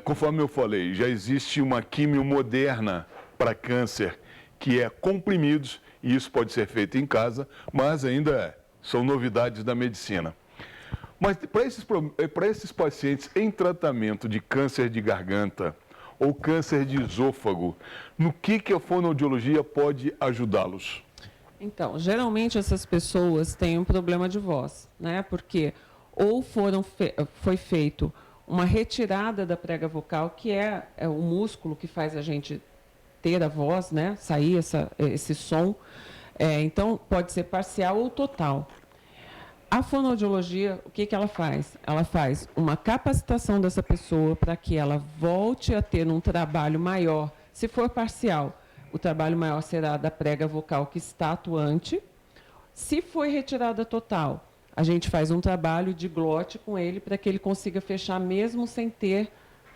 conforme eu falei, já existe uma químio moderna para câncer, que é comprimidos, e isso pode ser feito em casa, mas ainda são novidades da medicina. Mas para esses pacientes em tratamento de câncer de garganta, ou câncer de esôfago, no que a fonoaudiologia pode ajudá-los? Então, geralmente essas pessoas têm um problema de voz, né? Porque ou foi feito uma retirada da prega vocal, que é o músculo que faz a gente ter a voz, né? Sair esse som. Então, pode ser parcial ou total. A fonoaudiologia, o que ela faz? Ela faz uma capacitação dessa pessoa para que ela volte a ter um trabalho maior. Se for parcial, o trabalho maior será da prega vocal que está atuante. Se foi retirada total, a gente faz um trabalho de glote com ele para que ele consiga fechar mesmo sem ter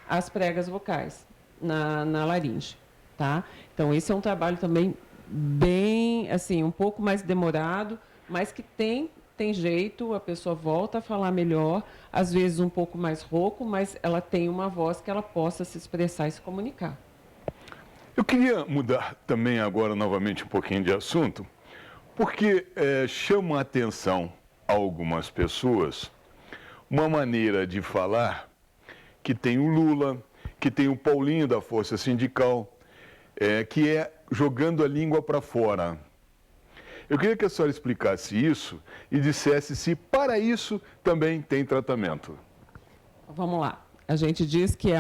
as pregas vocais na laringe, tá? Então, esse é um trabalho também bem, assim, um pouco mais demorado, mas que tem jeito, a pessoa volta a falar melhor, às vezes um pouco mais rouco, mas ela tem uma voz que ela possa se expressar e se comunicar. Eu queria mudar também agora novamente um pouquinho de assunto, porque chama a atenção a algumas pessoas uma maneira de falar que tem o Lula, que tem o Paulinho da Força Sindical, que é jogando a língua para fora. Eu queria que a senhora explicasse isso e dissesse se para isso também tem tratamento. Vamos lá. A gente diz que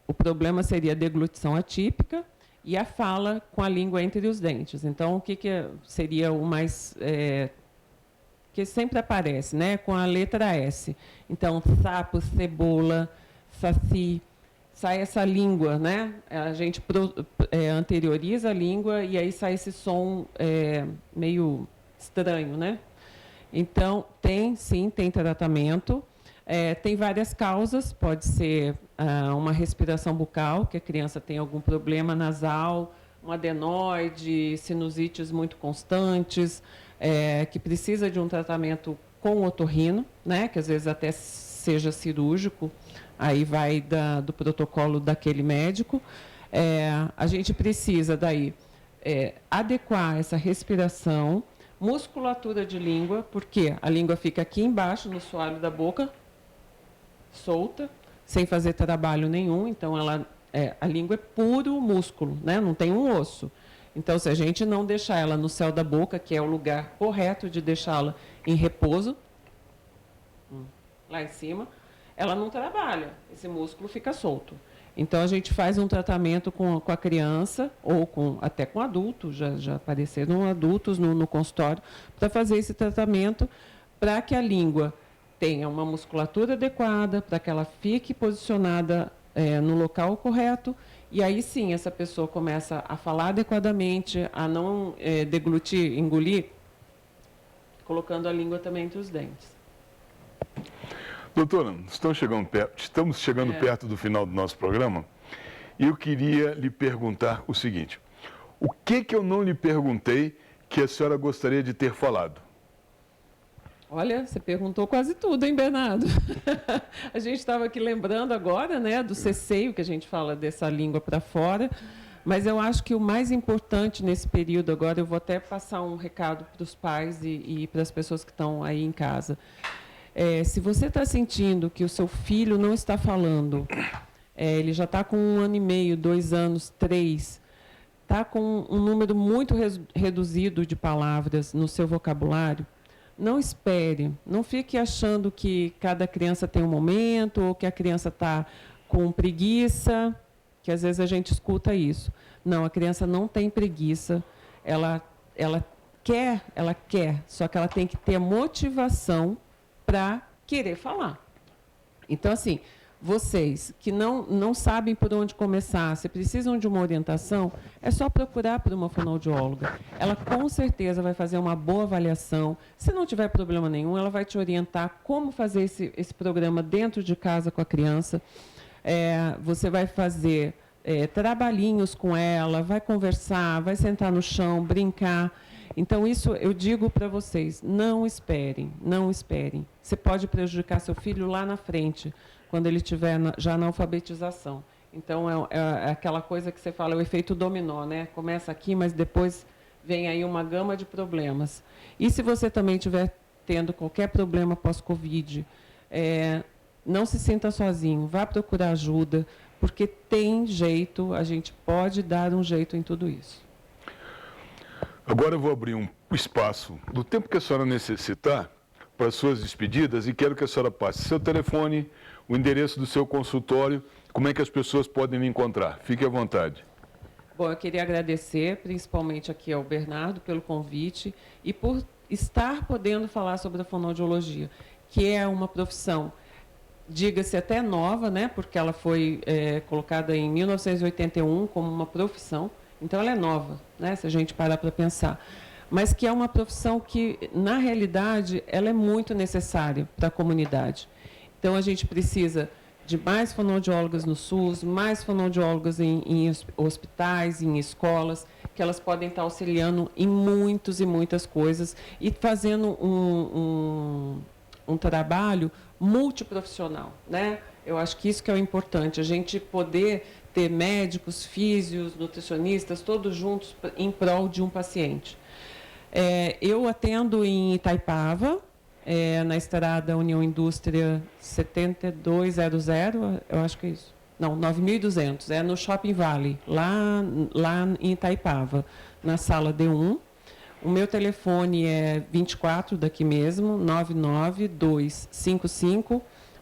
o problema seria a deglutição atípica e a fala com a língua entre os dentes. Então, o que seria o mais... que sempre aparece, né? Com a letra S. Então, sapo, cebola, saci... sai essa língua, né? A gente anterioriza a língua e aí sai esse som meio estranho, né? Então, tem tratamento. Tem várias causas, pode ser uma respiração bucal, que a criança tem algum problema nasal, um adenoide, sinusites muito constantes, que precisa de um tratamento com otorrino, né? Que às vezes até seja cirúrgico. Aí vai do protocolo daquele médico. A gente precisa, daí, adequar essa respiração, musculatura de língua, porque a língua fica aqui embaixo, no soalho da boca, solta, sem fazer trabalho nenhum, então a língua é puro músculo, né? Não tem um osso. Então, se a gente não deixar ela no céu da boca, que é o lugar correto de deixá-la em repouso, lá em cima, ela não trabalha, esse músculo fica solto. Então, a gente faz um tratamento com a criança, ou até com adultos, já apareceram adultos no consultório, para fazer esse tratamento, para que a língua tenha uma musculatura adequada, para que ela fique posicionada no local correto, e aí sim essa pessoa começa a falar adequadamente, a não deglutir, engolir, colocando a língua também entre os dentes. Doutora, estamos chegando perto do final do nosso programa e eu queria lhe perguntar o seguinte: o que eu não lhe perguntei que a senhora gostaria de ter falado? Olha, você perguntou quase tudo, hein, Bernardo? A gente estava aqui lembrando agora, né, do ceceio, que a gente fala dessa língua para fora, mas eu acho que o mais importante nesse período agora, eu vou até passar um recado para os pais e para as pessoas que estão aí em casa. Se você está sentindo que o seu filho não está falando, ele já está com 1 ano e meio, 2 anos, 3, está com um número muito reduzido de palavras no seu vocabulário, não espere, não fique achando que cada criança tem um momento, ou que a criança está com preguiça, que às vezes a gente escuta isso. Não, a criança não tem preguiça, ela quer, só que ela tem que ter motivação para querer falar. Então, assim, vocês que não sabem por onde começar, se precisam de uma orientação, é só procurar por uma fonoaudióloga. Ela com certeza vai fazer uma boa avaliação. Se não tiver problema nenhum, ela vai te orientar como fazer esse programa dentro de casa com a criança. Você vai fazer trabalhinhos com ela, vai conversar, vai sentar no chão, brincar. Então, isso eu digo para vocês, não esperem, não esperem. Você pode prejudicar seu filho lá na frente, quando ele estiver já na alfabetização. Então, é aquela coisa que você fala, é o efeito dominó, né? Começa aqui, mas depois vem aí uma gama de problemas. E se você também estiver tendo qualquer problema pós-Covid, não se sinta sozinho, vá procurar ajuda, porque tem jeito, a gente pode dar um jeito em tudo isso. Agora eu vou abrir um espaço do tempo que a senhora necessitar para as suas despedidas e quero que a senhora passe seu telefone, o endereço do seu consultório, como é que as pessoas podem me encontrar. Fique à vontade. Bom, eu queria agradecer principalmente aqui ao Bernardo pelo convite e por estar podendo falar sobre a fonoaudiologia, que é uma profissão, diga-se até nova, né, porque ela foi colocada em 1981 como uma profissão. Então, ela é nova, né, se a gente parar para pensar. Mas que é uma profissão que, na realidade, ela é muito necessária para a comunidade. Então, a gente precisa de mais fonoaudiólogas no SUS, mais fonoaudiólogas em hospitais, em escolas, que elas podem estar auxiliando em muitas e muitas coisas e fazendo um trabalho multiprofissional, né? Eu acho que isso que é o importante, a gente poder ter médicos, físios, nutricionistas, todos juntos em prol de um paciente. Eu atendo em Itaipava, na estrada União Indústria 7200, eu acho que é isso. Não, 9200, no Shopping Valley, lá em Itaipava, na sala D1. O meu telefone é 24, daqui mesmo,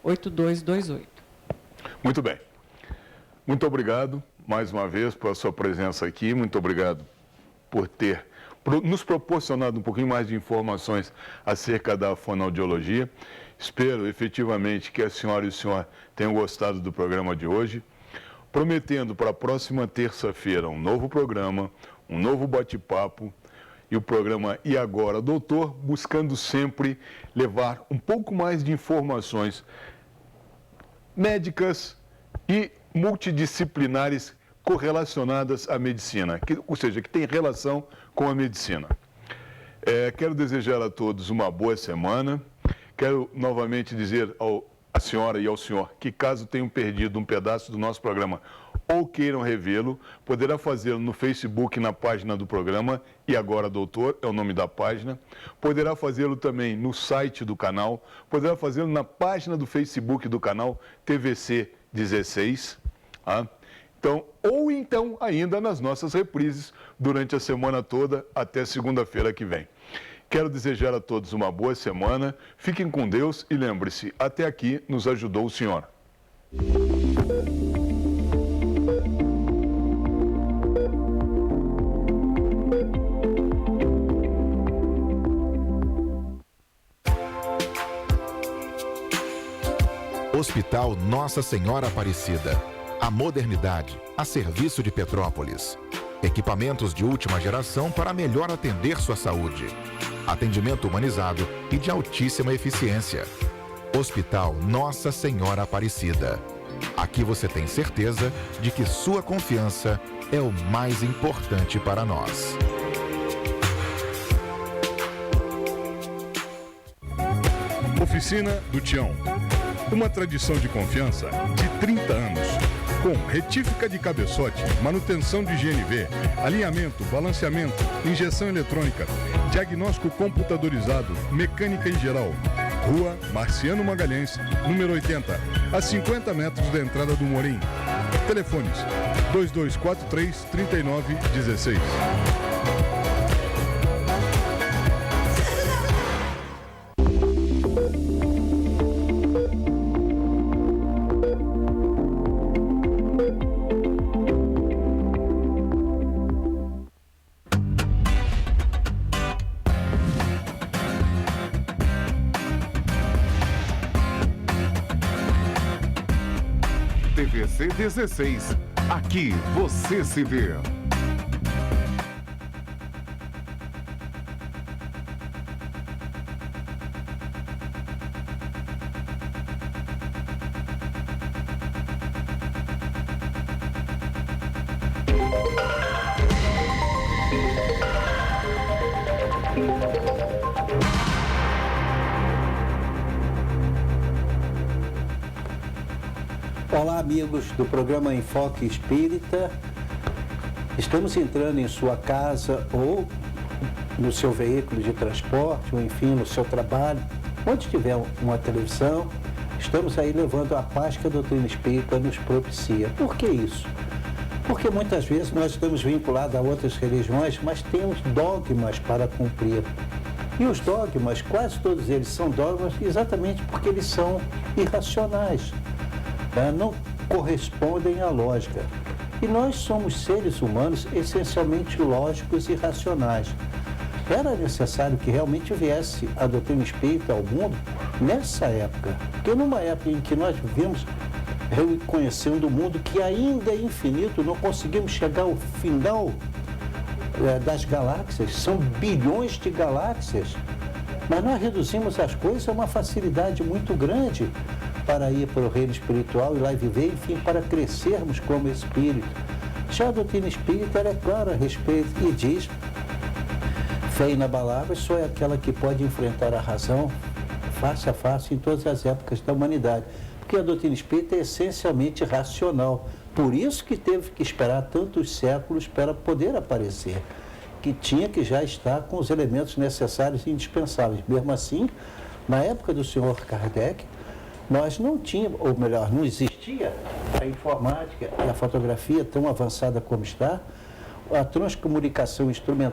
99255-8228. Muito bem. Muito obrigado, mais uma vez, pela sua presença aqui. Muito obrigado por ter nos proporcionado um pouquinho mais de informações acerca da fonoaudiologia. Espero, efetivamente, que a senhora e o senhor tenham gostado do programa de hoje. Prometendo para a próxima terça-feira um novo programa, um novo bate-papo e o programa E Agora, Doutor, buscando sempre levar um pouco mais de informações médicas e multidisciplinares correlacionadas à medicina, ou seja, que tem relação com a medicina. Quero desejar a todos uma boa semana. Quero novamente dizer à senhora e ao senhor que, caso tenham perdido um pedaço do nosso programa ou queiram revê-lo, poderá fazê-lo no Facebook, na página do programa, E Agora Doutor, é o nome da página. Poderá fazê-lo também no site do canal, poderá fazê-lo na página do Facebook do canal TVC 16. Então, ou então ainda nas nossas reprises durante a semana toda até segunda-feira que vem. Quero desejar a todos uma boa semana, fiquem com Deus e lembre-se, até aqui nos ajudou o Senhor. Hospital Nossa Senhora Aparecida. A modernidade a serviço de Petrópolis. Equipamentos de última geração para melhor atender sua saúde. Atendimento humanizado e de altíssima eficiência. Hospital Nossa Senhora Aparecida. Aqui você tem certeza de que sua confiança é o mais importante para nós. Oficina do Tião. Uma tradição de confiança de 30 anos. Com retífica de cabeçote, manutenção de GNV, alinhamento, balanceamento, injeção eletrônica, diagnóstico computadorizado, mecânica em geral. Rua Marciano Magalhães, número 80, a 50 metros da entrada do Morim. Telefones 2243-3916. TVC 16. Aqui você se vê. Olá, amigos do programa Enfoque Espírita. Estamos entrando em sua casa ou no seu veículo de transporte, ou enfim, no seu trabalho, onde tiver uma televisão. Estamos aí levando a paz que a doutrina espírita nos propicia. Por que isso? Porque muitas vezes nós estamos vinculados a outras religiões, mas temos dogmas para cumprir. E os dogmas, quase todos eles são dogmas exatamente porque eles são irracionais. Não correspondem à lógica. E nós somos seres humanos essencialmente lógicos e racionais. Era necessário que realmente viesse a doutrina espírita ao mundo nessa época. Porque numa época em que nós vivemos reconhecendo o mundo que ainda é infinito, não conseguimos chegar ao final das galáxias, são bilhões de galáxias, mas nós reduzimos as coisas a uma facilidade muito grande para ir para o reino espiritual e lá viver, enfim, para crescermos como espírito. Já a doutrina espírita é clara a respeito e diz: fé inabalável só é aquela que pode enfrentar a razão face a face em todas as épocas da humanidade. Porque a doutrina espírita é essencialmente racional. Por isso que teve que esperar tantos séculos para poder aparecer, que tinha que já estar com os elementos necessários e indispensáveis. Mesmo assim, na época do senhor Kardec, nós não tínhamos, ou melhor, não existia a informática e a fotografia tão avançada como está, a transcomunicação instrumental